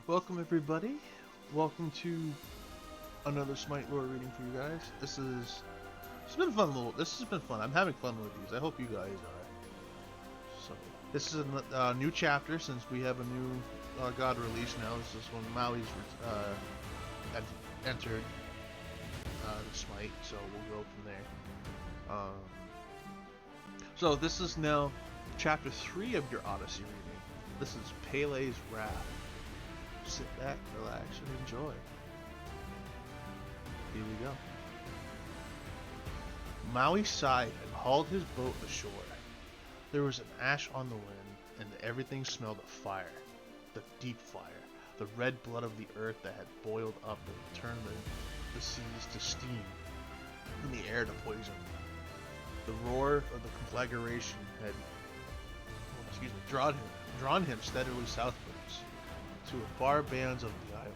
Welcome everybody. Welcome to another Smite lore reading for you guys. It's been fun. This has been fun. I'm having fun with these. I hope you guys are. So this is a new chapter since we have a new god release now. This is when Maui's entered the Smite. So we'll go from there. So this is now chapter 3 of your Odyssey reading. This is Pele's Wrath. Sit back, relax, and enjoy. Here we go. Maui sighed and hauled his boat ashore. There was an ash on the wind, and everything smelled of fire. The deep fire. The red blood of the earth that had boiled up and turned the seas to steam, and the air to poison. The roar of the conflagration had drawn him steadily southwards to the far bands of the islands.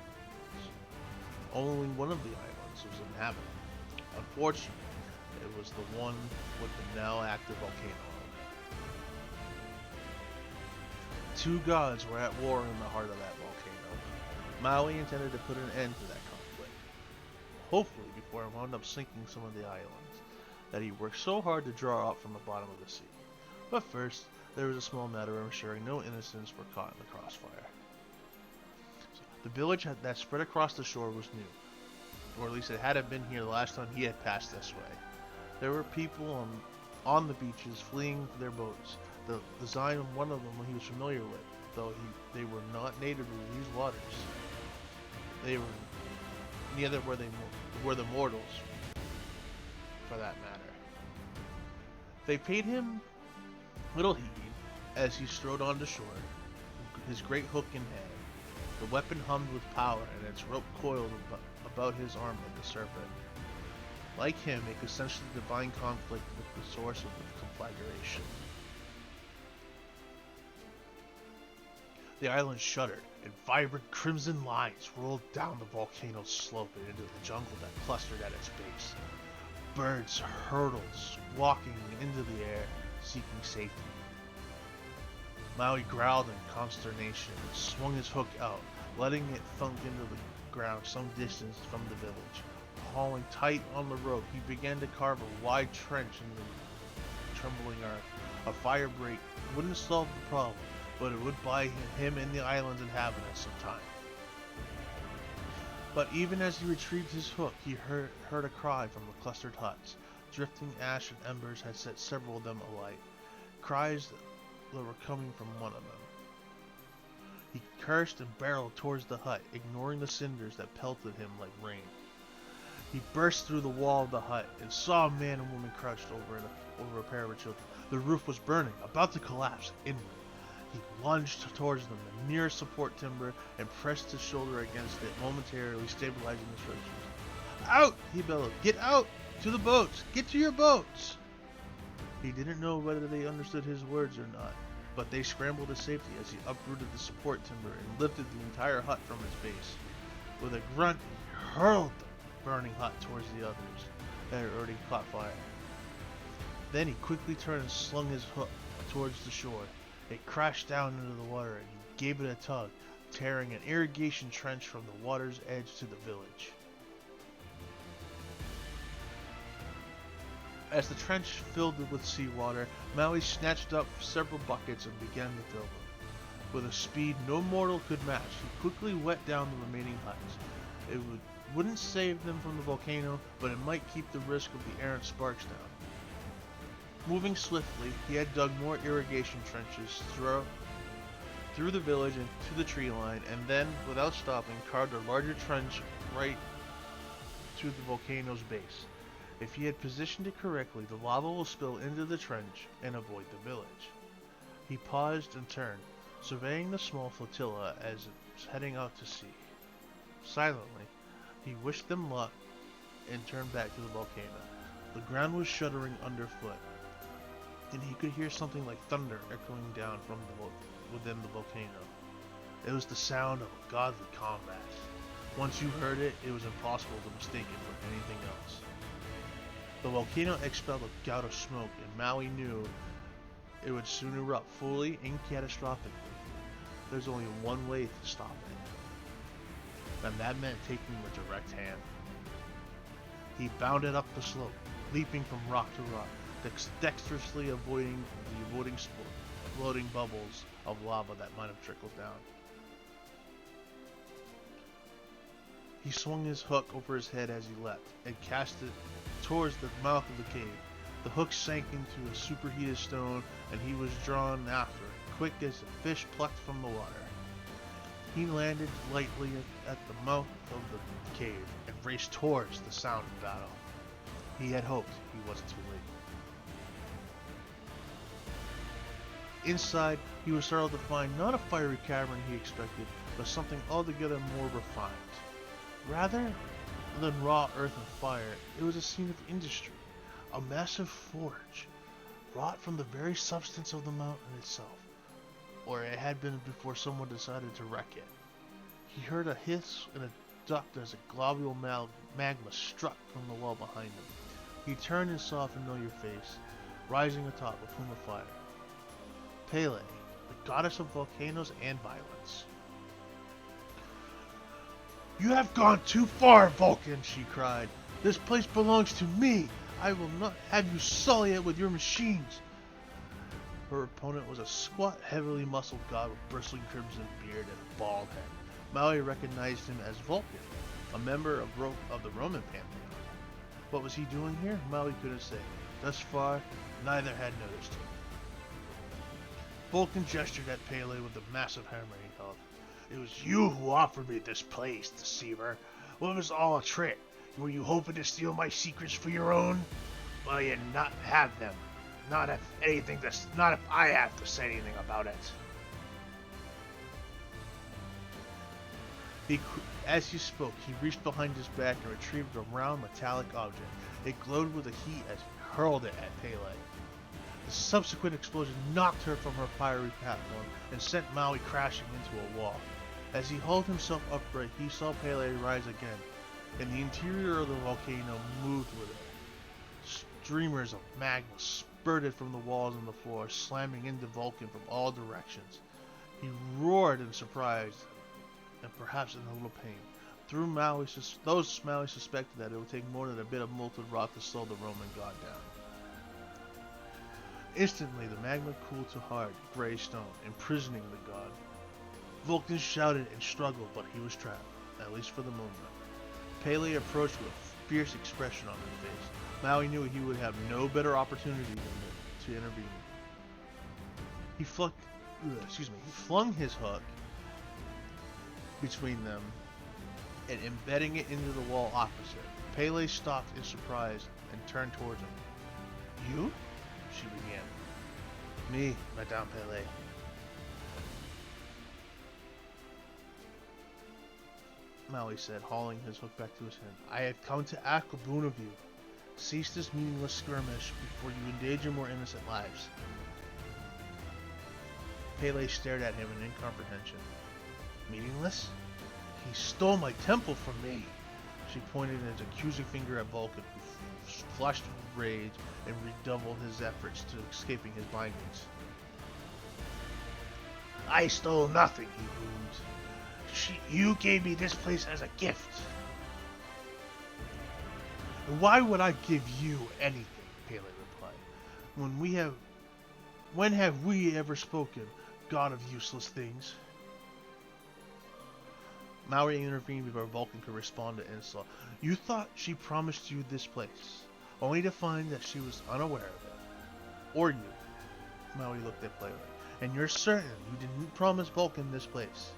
Only one of the islands was inhabited. Unfortunately, it was the one with the now active volcano on it. Two gods were at war in the heart of that volcano. Maui intended to put an end to that conflict, hopefully before it wound up sinking some of the islands that he worked so hard to draw up from the bottom of the sea. But first, there was a small matter of ensuring no innocents were caught in the crossfire. The village that spread across the shore was new, or at least it hadn't been here the last time he had passed this way. There were people on the beaches fleeing their boats. The design of one of them he was familiar with, though they were not native to these waters. They were neither were the mortals, for that matter. They paid him little heed as he strode on the shore, his great hook in hand. The weapon hummed with power, and its rope coiled about his arm like a serpent. Like him, it could sense the divine conflict with the source of the conflagration. The island shuddered, and vibrant crimson lines rolled down the volcano's slope and into the jungle that clustered at its base. Birds hurtled, walking into the air, seeking safety. Maui growled in consternation and swung his hook out, letting it thunk into the ground some distance from the village. Hauling tight on the rope, he began to carve a wide trench in the trembling earth. A fire break wouldn't solve the problem, but it would buy him and the island's inhabitants some time. But even as he retrieved his hook, he heard a cry from the clustered huts. Drifting ash and embers had set several of them alight. Cries that were coming from one of them. He cursed and barreled towards the hut, ignoring the cinders that pelted him like rain. He burst through the wall of the hut and saw a man and woman crouched over a pair of children. The roof was burning, about to collapse inward. He lunged towards them, the nearest support timber, and pressed his shoulder against it, momentarily stabilizing the structures. "Out!" he bellowed. "Get out! To the boats! Get to your boats!" He didn't know whether they understood his words or not, but they scrambled to safety as he uprooted the support timber and lifted the entire hut from its base. With a grunt, he hurled the burning hut towards the others that had already caught fire. Then he quickly turned and slung his hook towards the shore. It crashed down into the water and he gave it a tug, tearing an irrigation trench from the water's edge to the village. As the trench filled with seawater, Maui snatched up several buckets and began to fill them. With a speed no mortal could match, he quickly wet down the remaining huts. It wouldn't save them from the volcano, but it might keep the risk of the errant sparks down. Moving swiftly, he had dug more irrigation trenches through the village and to the tree line, and then, without stopping, carved a larger trench right to the volcano's base. If he had positioned it correctly, the lava will spill into the trench and avoid the village. He paused and turned, surveying the small flotilla as it was heading out to sea. Silently, he wished them luck and turned back to the volcano. The ground was shuddering underfoot, and he could hear something like thunder echoing down from within the volcano. It was the sound of a godly combat. Once you heard it, it was impossible to mistake it for anything else. The volcano expelled a gout of smoke, and Maui knew it would soon erupt fully and catastrophically. There's only one way to stop it. and that meant taking a direct hand. He bounded up the slope, leaping from rock to rock, dexterously avoiding exploding bubbles of lava that might have trickled down. He swung his hook over his head as he leapt, and cast it towards the mouth of the cave. The hook sank into a superheated stone, and he was drawn after, quick as a fish plucked from the water. He landed lightly at the mouth of the cave, and raced towards the sound of battle. He had hoped he wasn't too late. Inside, he was startled to find not a fiery cavern he expected, but something altogether more refined. Rather than raw earth and fire, it was a scene of industry, a massive forge, wrought from the very substance of the mountain itself, or it had been before someone decided to wreck it. He heard a hiss and a duck as a globule magma struck from the wall behind him. He turned and saw a familiar face, rising atop a plume of fire. Pele, the goddess of volcanoes and violence. "You have gone too far, Vulcan," she cried. "This place belongs to me. I will not have you sully it with your machines." Her opponent was a squat, heavily muscled god with bristling crimson beard and a bald head. Maui recognized him as Vulcan, a member of the Roman pantheon. What was he doing here? Maui couldn't say. Thus far, neither had noticed him. Vulcan gestured at Pele with the massive hammer he held. "It was you who offered me this place, deceiver. Well, it was all a trick. Were you hoping to steal my secrets for your own? Well, you not have them. Not if I have to say anything about it." As he spoke, he reached behind his back and retrieved a round metallic object. It glowed with a heat as he hurled it at Pele. The subsequent explosion knocked her from her fiery platform and sent Maui crashing into a wall. As he hauled himself upright, he saw Pele rise again, and the interior of the volcano moved with it. Streamers of magma spurted from the walls and the floor, slamming into Vulcan from all directions. He roared in surprise, and perhaps in a little pain. Those Maui suspected that it would take more than a bit of molten rock to slow the Roman god down. Instantly, the magma cooled to hard, gray stone, imprisoning the god. Vulcan shouted and struggled, but he was trapped, at least for the moment. Pele approached with a fierce expression on his face. Maui knew he would have no better opportunity than to intervene. He flung his hook between them and embedding it into the wall opposite. Pele stopped in surprise and turned towards him. "You?" she began. "Me, Madame Pele." Maui said, hauling his hook back to his hand. "I have come to ask a boon of you. Cease this meaningless skirmish before you endanger more innocent lives." Pele stared at him in incomprehension. "Meaningless? He stole my temple from me." She pointed his accusing finger at Vulcan, who flushed with rage and redoubled his efforts to escaping his bindings. "I stole nothing," he boomed. "You gave me this place as a gift." "And why would I give you anything?" Pele replied. When have we ever spoken, god of useless things?" Maui intervened before Vulcan could respond to insult. "You thought she promised you this place, only to find that she was unaware of it. Or you." Maui looked at Pele. "And you're certain you didn't promise Vulcan this place?"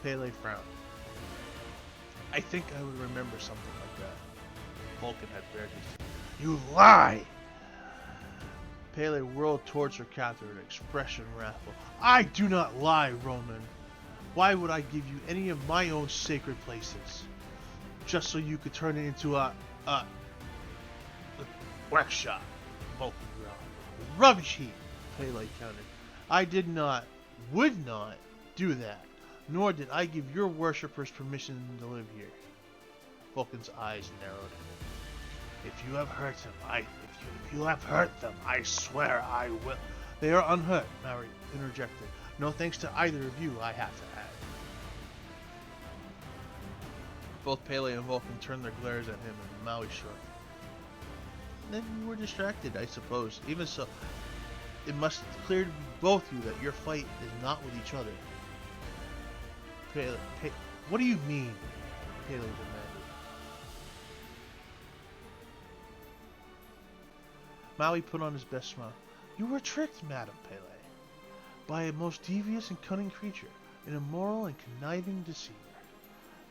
Pele frowned. "I think I would remember something like that." Vulcan had bared his teeth. "You lie!" Pele whirled towards her captor, an expression wrathful. "I do not lie, Roman. Why would I give you any of my own sacred places? Just so you could turn it into a workshop?" Vulcan growled. "Rubbish heap," Pele countered. "I would not do that, nor did I give your worshippers permission to live here." Vulcan's eyes narrowed. If you have hurt them, I swear I will." "They are unhurt," Maui interjected. No thanks to either of you, I have to add. Both Pele and Vulcan turned their glares at him, and Maui shrugged. Then you were distracted, I suppose. Even so, it must clear to both you that your fight is not with each other. Pele, what do you mean? Pele demanded. Maui put on his best smile. You were tricked, Madam Pele, by a most devious and cunning creature, an immoral and conniving deceiver.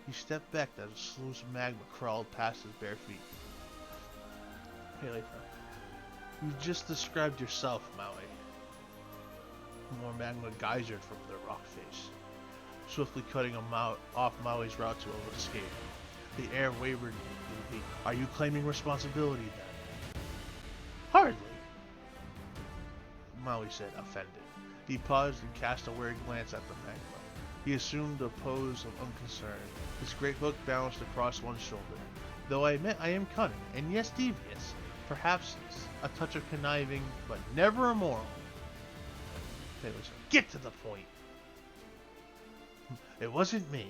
He stepped back as a sluice of magma crawled past his bare feet. Pele frowned. You just described yourself, Maui. More magma geysered from their rock face, swiftly cutting him off Maui's route to escape. The air wavered in the heat. Are you claiming responsibility then? Hardly, Maui said, offended. He paused and cast a wary glance at the magma. He assumed a pose of unconcern. His great hook balanced across one shoulder. Though I admit I am cunning, and yes, devious, perhaps a touch of conniving, but never immoral. Pele said, get to the point. It wasn't me,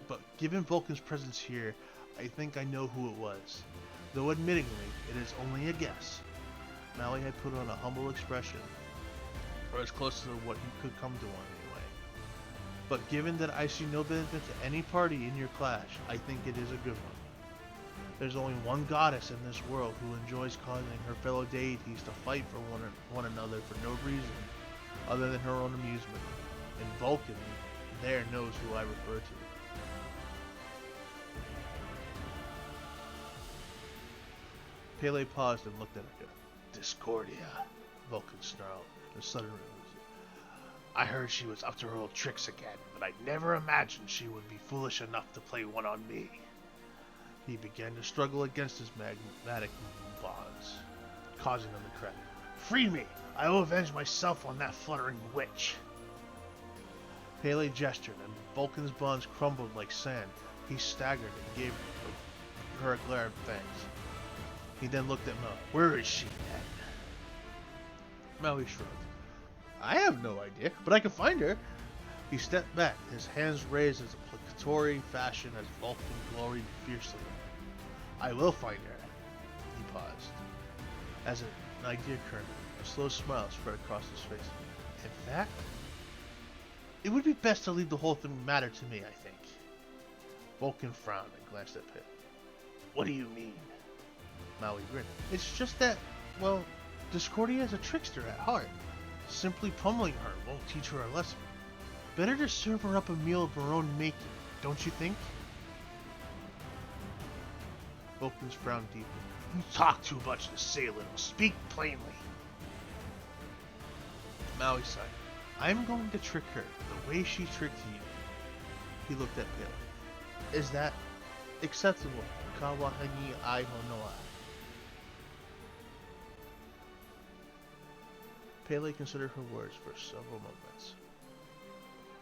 but given Vulcan's presence here, I think I know who it was. Though admittingly, it is only a guess. Maui had put on a humble expression, or as close to what he could come to one anyway. But given that I see no benefit to any party in your clash, I think it is a good one. There's only one goddess in this world who enjoys causing her fellow deities to fight for one another for no reason other than her own amusement. And Vulcan there knows who I refer to. Pele paused and looked at her. Discordia, Vulcan snarled, and suddenly I heard she was up to her old tricks again, but I never imagined she would be foolish enough to play one on me. He began to struggle against his magmatic bonds, causing them to crack. Free me! I will avenge myself on that fluttering witch! Pele gestured, and Vulcan's bonds crumbled like sand. He staggered and gave her a glare of thanks. He then looked at Maui. Where is she, then? Maui shrugged. I have no idea, but I can find her. He stepped back, his hands raised as a placatory fashion as Vulcan gloried fiercely. I will find her. He paused. As an idea occurred, a slow smile spread across his face. In fact, it would be best to leave the whole thing matter to me, I think. Vulcan frowned and glanced at Pele. What do you mean? Maui grinned. It's just that, well, Discordia is a trickster at heart. Simply pummeling her won't teach her a lesson. Better to serve her up a meal of her own making, don't you think? Vulcan's frown deepened. You talk too much to say little. Speak plainly. Maui sighed. I'm going to trick her the way she tricked you. He looked at Pele. Is that acceptable? Kawahani ai honoa. Pele considered her words for several moments.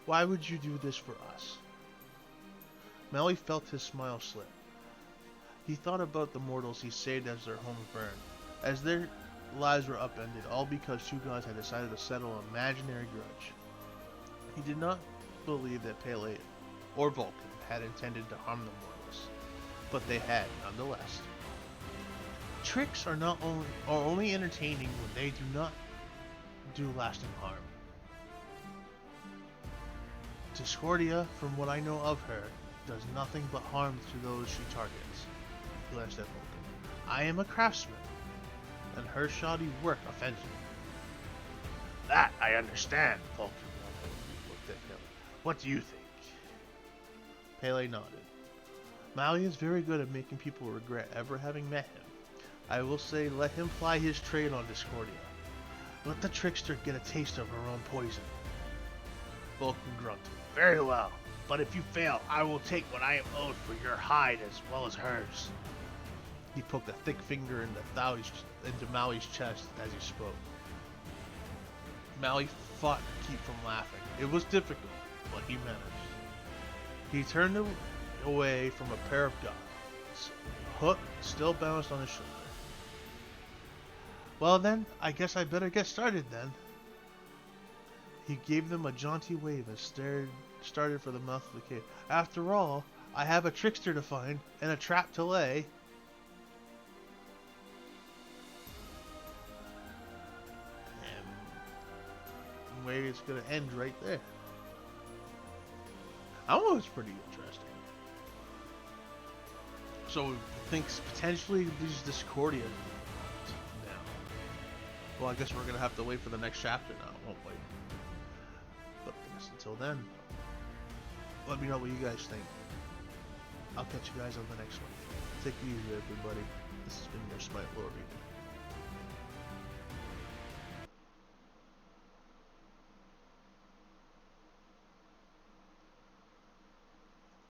Why would you do this for us? Maui felt his smile slip. He thought about the mortals he saved as their homes burned, as their lives were upended, all because two gods had decided to settle an imaginary grudge. He did not believe that Pele or Vulcan had intended to harm the mortals, but they had nonetheless. Tricks are only entertaining when they do not do lasting harm. Discordia, from what I know of her, does nothing but harm to those she targets. He glanced at Vulcan. I am a craftsman, and her shoddy work offends me. That I understand, Vulcan looked at Pele. What do you think? Pele nodded. Maui is very good at making people regret ever having met him. I will say, let him ply his trade on Discordia. Let the trickster get a taste of her own poison. Vulcan grunted. Very well, but if you fail, I will take what I am owed for your hide as well as hers. He poked a thick finger into Maui's chest as he spoke. Maui fought to keep from laughing. It was difficult, but he managed. He turned away from a pair of gods. Hook still balanced on his shoulder. Well then, I guess I better get started then. He gave them a jaunty wave and started for the mouth of the cave. After all, I have a trickster to find and a trap to lay. And maybe it's going to end right there. That one was pretty interesting. So we think potentially these Discordia now. Well, I guess we're going to have to wait for the next chapter now, won't we? But I guess until then, let me know what you guys think. I'll catch you guys on the next one. Take it easy, everybody. This has been your Smite Lord.